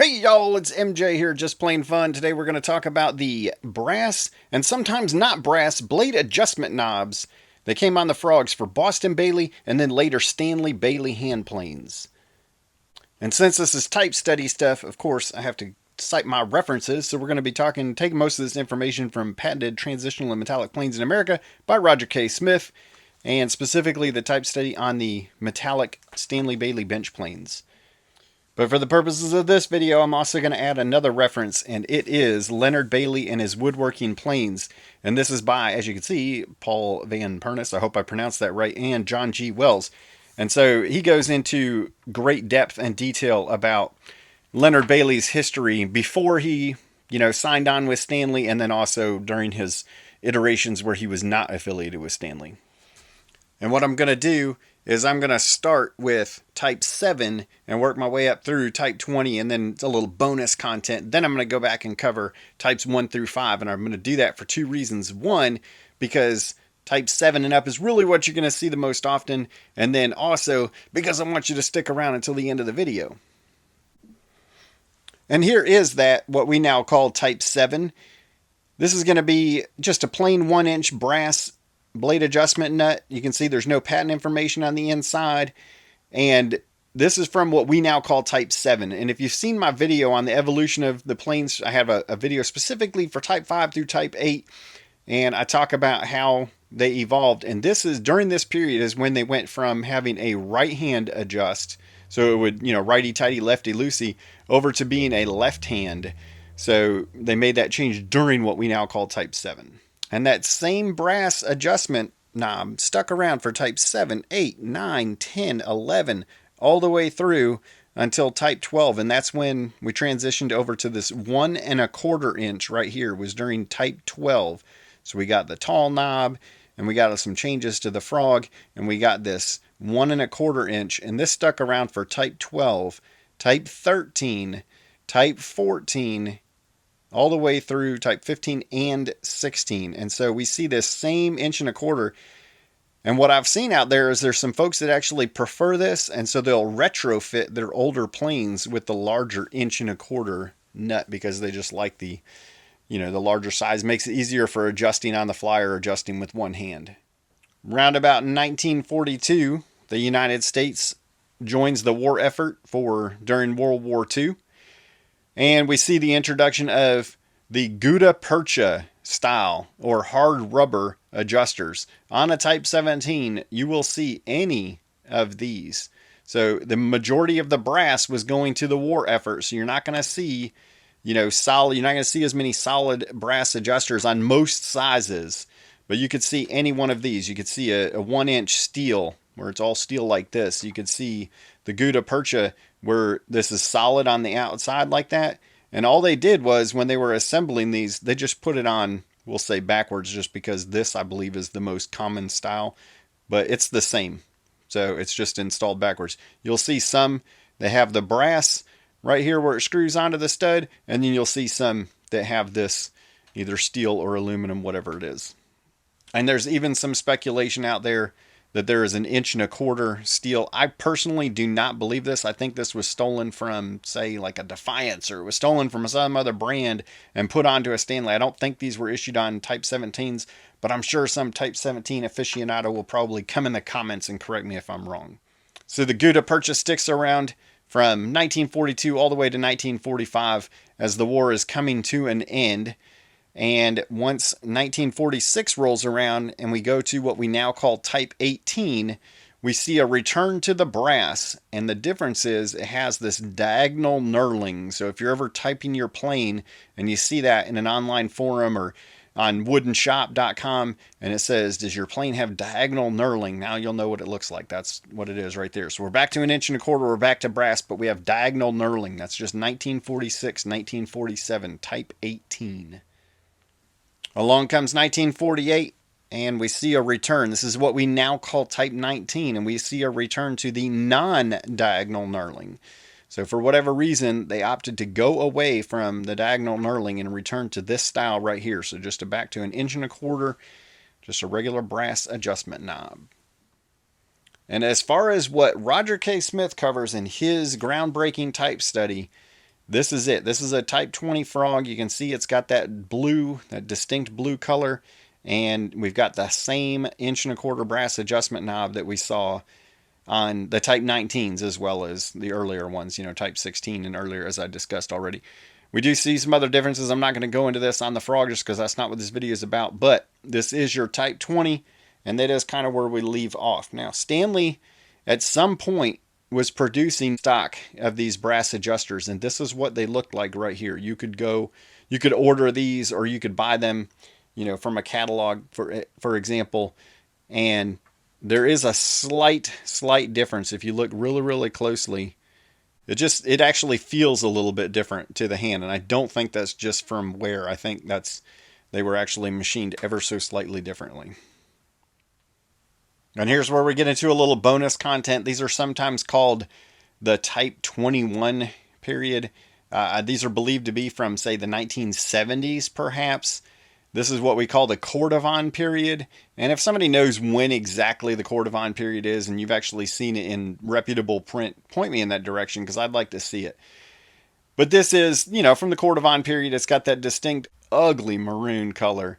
Hey y'all, it's MJ here, just plain fun. Today we're going to talk about the brass and sometimes not brass blade adjustment knobs that came on the frogs for Boston Bailey and then later Stanley Bailey hand planes. And since this is type study stuff, of course, I have to cite my references, so we're going to be taking most of this information from Patented Transitional and Metallic Planes in America by Roger K. Smith, and specifically the type study on the metallic Stanley Bailey bench planes. But for the purposes of this video, I'm also going to add another reference, and it is Leonard Bailey and his Woodworking planes. And this is by, as you can see, Paul Van Pernis, I hope I pronounced that right, and John G. Wells. And so he goes into great depth and detail about Leonard Bailey's history before he, signed on with Stanley, and then also during his iterations where he was not affiliated with Stanley. And what I'm going to do is I'm going to start with type 7 and work my way up through type 20, and then it's a little bonus content. Then I'm going to go back and cover types 1 through 5, and I'm going to do that for two reasons. One, because type 7 and up is really what you're going to see the most often, and then also because I want you to stick around until the end of the video. And here is what we now call type 7. This is going to be just a plain 1-inch brass blade adjustment nut. You can see there's no patent information on the inside, and this is from what we now call type 7. And if you've seen my video on the evolution of the planes, I have a video specifically for type 5 through type 8, and I talk about how they evolved. And this is during this period is when they went from having a right hand adjust, so it would righty tighty lefty loosey, over to being a left hand. So they made that change during what we now call type 7. And that same brass adjustment knob stuck around for type 7, 8, 9, 10, 11, all the way through until type 12. And that's when we transitioned over to this 1 1/4 inch right here, was during type 12. So we got the tall knob, and we got some changes to the frog, and we got this 1 1/4 inch, and this stuck around for type 12, type 13, type 14, all the way through type 15 and 16. And so we see this same 1 1/4. And what I've seen out there is there's some folks that actually prefer this, and so they'll retrofit their older planes with the larger 1 1/4 nut because they just like the larger size. Makes it easier for adjusting on the fly or adjusting with one hand. Round about 1942, the United States joins the war effort during World War II. And we see the introduction of the gutta percha style or hard rubber adjusters. On a type 17, you will see any of these. So the majority of the brass was going to the war effort. So you're not going to see, solid. You're not going to see as many solid brass adjusters on most sizes. But you could see any one of these. You could see a 1-inch steel where it's all steel like this. You could see the gutta percha where this is solid on the outside like that. And all they did was, when they were assembling these, they just put it on, we'll say backwards, just because this, I believe, is the most common style. But it's the same. So it's just installed backwards. You'll see some that have the brass right here where it screws onto the stud. And then you'll see some that have this either steel or aluminum, whatever it is. And there's even some speculation out there that there is an 1 1/4 steel. I personally do not believe this. I think this was stolen from, say, like a Defiance, or it was stolen from some other brand and put onto a Stanley. I don't think these were issued on type 17s, but I'm sure some type 17 aficionado will probably come in the comments and correct me if I'm wrong. So the gutta percha sticks around from 1942 all the way to 1945 as the war is coming to an end. And once 1946 rolls around and we go to what we now call type 18, we see a return to the brass. And the difference is it has this diagonal knurling. So if you're ever typing your plane and you see that in an online forum or on woodenshop.com and it says, does your plane have diagonal knurling? Now you'll know what it looks like. That's what it is right there. So we're back to 1 1/4. We're back to brass, but we have diagonal knurling. That's just 1946, 1947, type 18. Along comes 1948, and we see a return. This is what we now call type 19, and we see a return to the non-diagonal knurling. So for whatever reason, they opted to go away from the diagonal knurling and return to this style right here. So just back to 1 1/4, just a regular brass adjustment knob. And as far as what Roger K. Smith covers in his groundbreaking type study, This is it. This is a Type 20 frog. You can see it's got that blue, that distinct blue color. And we've got the same 1.25" brass adjustment knob that we saw on the Type 19s as well as the earlier ones, Type 16 and earlier, as I discussed already. We do see some other differences. I'm not going to go into this on the frog just because that's not what this video is about, but this is your Type 20, and that is kind of where we leave off. Now, Stanley, at some point, was producing stock of these brass adjusters, and this is what they looked like right here. You could order these, or you could buy them, from a catalog, for example, and there is a slight difference. If you look really, really closely, it actually feels a little bit different to the hand. And I don't think that's just from wear. I think they were actually machined ever so slightly differently. And here's where we get into a little bonus content. These are sometimes called the Type 21 period. These are believed to be from, say, the 1970s, perhaps. This is what we call the Cordovan period. And if somebody knows when exactly the Cordovan period is, and you've actually seen it in reputable print, point me in that direction, because I'd like to see it. But this is, from the Cordovan period. It's got that distinct, ugly maroon color.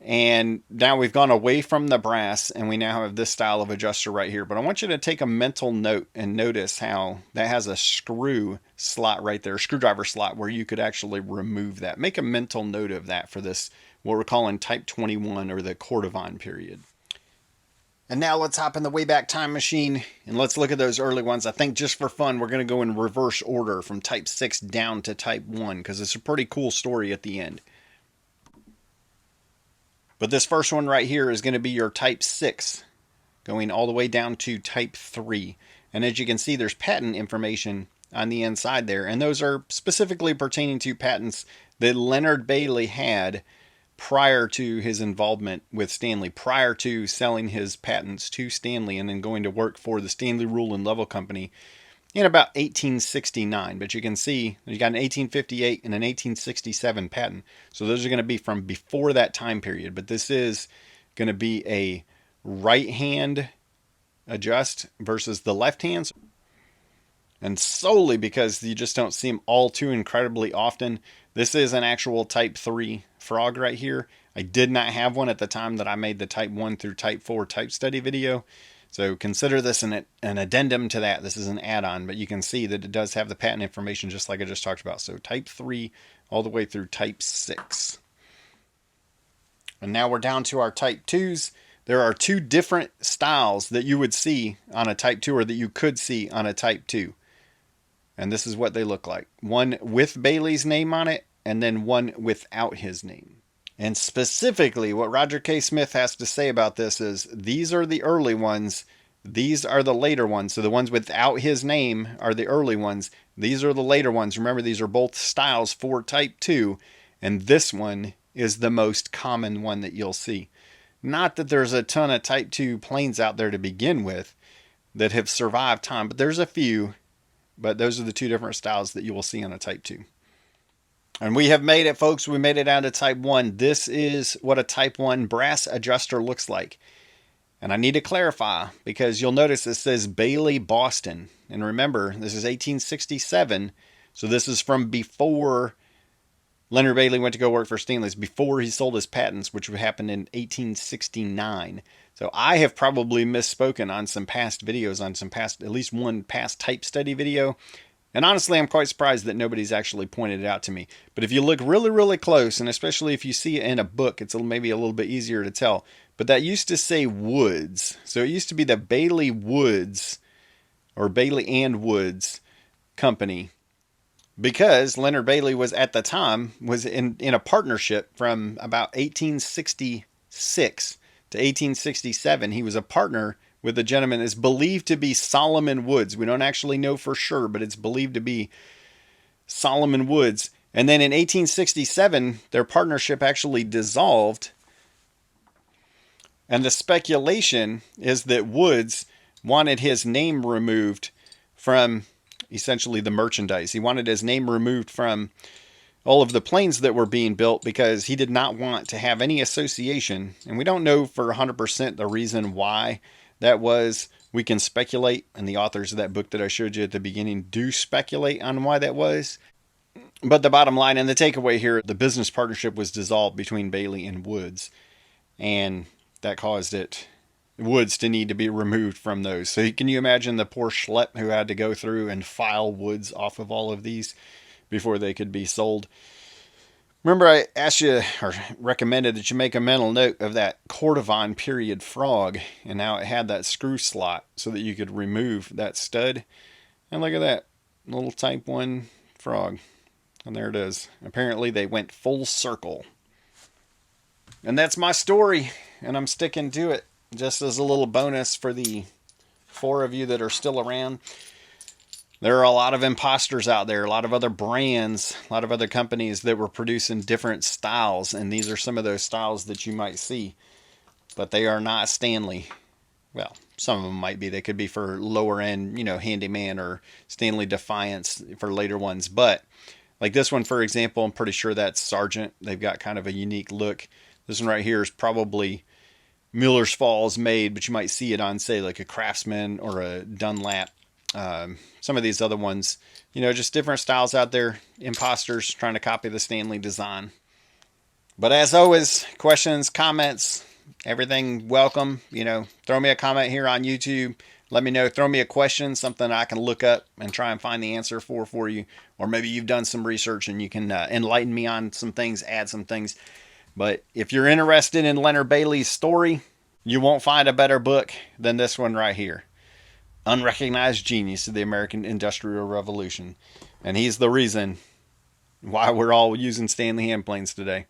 And now we've gone away from the brass, and we now have this style of adjuster right here. But I want you to take a mental note and notice how that has a screw slot right there, a screwdriver slot, where you could actually remove that. Make a mental note of that for this, what we're calling Type 21, or the Cordovan period. And now let's hop in the Wayback Time Machine and let's look at those early ones. I think just for fun, we're going to go in reverse order from Type 6 down to Type 1, because it's a pretty cool story at the end. But this first one right here is going to be your Type 6, going all the way down to Type 3. And as you can see, there's patent information on the inside there. And those are specifically pertaining to patents that Leonard Bailey had prior to his involvement with Stanley, prior to selling his patents to Stanley and then going to work for the Stanley Rule and Level Company in about 1869. But you can see you got an 1858 and an 1867 patent. So those are going to be from before that time period. But this is going to be a right hand adjust versus the left hand. And solely because you just don't see them all too incredibly often. This is an actual Type 3 frog right here. I did not have one at the time that I made the Type 1 through Type 4 type study video. So consider this an addendum to that. This is an add-on, but you can see that it does have the patent information just like I just talked about. So Type 3 all the way through Type 6. And now we're down to our Type 2s. There are two different styles that you would see on a Type 2, or that you could see on a Type 2. And this is what they look like. One with Bailey's name on it, and then one without his name. And specifically, what Roger K. Smith has to say about this is, these are the early ones, these are the later ones. So the ones without his name are the early ones. These are the later ones. Remember, these are both styles for Type 2, and this one is the most common one that you'll see. Not that there's a ton of Type 2 planes out there to begin with that have survived time, but there's a few. But those are the two different styles that you will see on a Type 2. And we have made it, folks. We made it out of Type 1. This is what a Type 1 brass adjuster looks like. And I need to clarify, because you'll notice it says Bailey Boston. And remember, this is 1867. So this is from before Leonard Bailey went to go work for Stanley's, before he sold his patents, which happened in 1869. So I have probably misspoken on some past videos, on some past, at least one past type study video. And honestly, I'm quite surprised that nobody's actually pointed it out to me. But if you look really, really close, and especially if you see it in a book, it's maybe a little bit easier to tell. But that used to say Woods. So it used to be the Bailey Woods, or Bailey and Woods Company. Because Leonard Bailey was, at the time, was in a partnership from about 1866 to 1867. He was a partner with a gentleman that's believed to be Solomon Woods. We don't actually know for sure, but it's believed to be Solomon Woods. And then in 1867, their partnership actually dissolved. And the speculation is that Woods wanted his name removed from essentially the merchandise. He wanted his name removed from all of the planes that were being built, because he did not want to have any association. And we don't know for 100% the reason why that was. We can speculate, and the authors of that book that I showed you at the beginning do speculate on why that was. But the bottom line and the takeaway here, the business partnership was dissolved between Bailey and Woods, and that caused Woods to need to be removed from those. So can you imagine the poor schlep who had to go through and file Woods off of all of these before they could be sold? Remember I asked you, or recommended that you make a mental note of that Cordovan period frog, and now it had that screw slot so that you could remove that stud. And look at that little Type 1 frog. And there it is. Apparently they went full circle. And that's my story, and I'm sticking to it. Just as a little bonus for the 4 of you that are still around. There are a lot of imposters out there, a lot of other brands, a lot of other companies that were producing different styles, and these are some of those styles that you might see. But they are not Stanley. Well, some of them might be. They could be for lower end, Handyman or Stanley Defiance for later ones. But like this one, for example, I'm pretty sure that's Sargent. They've got kind of a unique look. This one right here is probably Miller's Falls made, but you might see it on, say, like a Craftsman or a Dunlap. Some of these other ones, just different styles out there. Imposters trying to copy the Stanley design. But as always, questions, comments, everything welcome. Throw me a comment here on YouTube. Let me know. Throw me a question, something I can look up and try and find the answer for you. Or maybe you've done some research and you can enlighten me on some things, add some things. But if you're interested in Leonard Bailey's story, you won't find a better book than this one right here. Unrecognized Genius of the American Industrial Revolution. And he's the reason why we're all using Stanley hand planes today.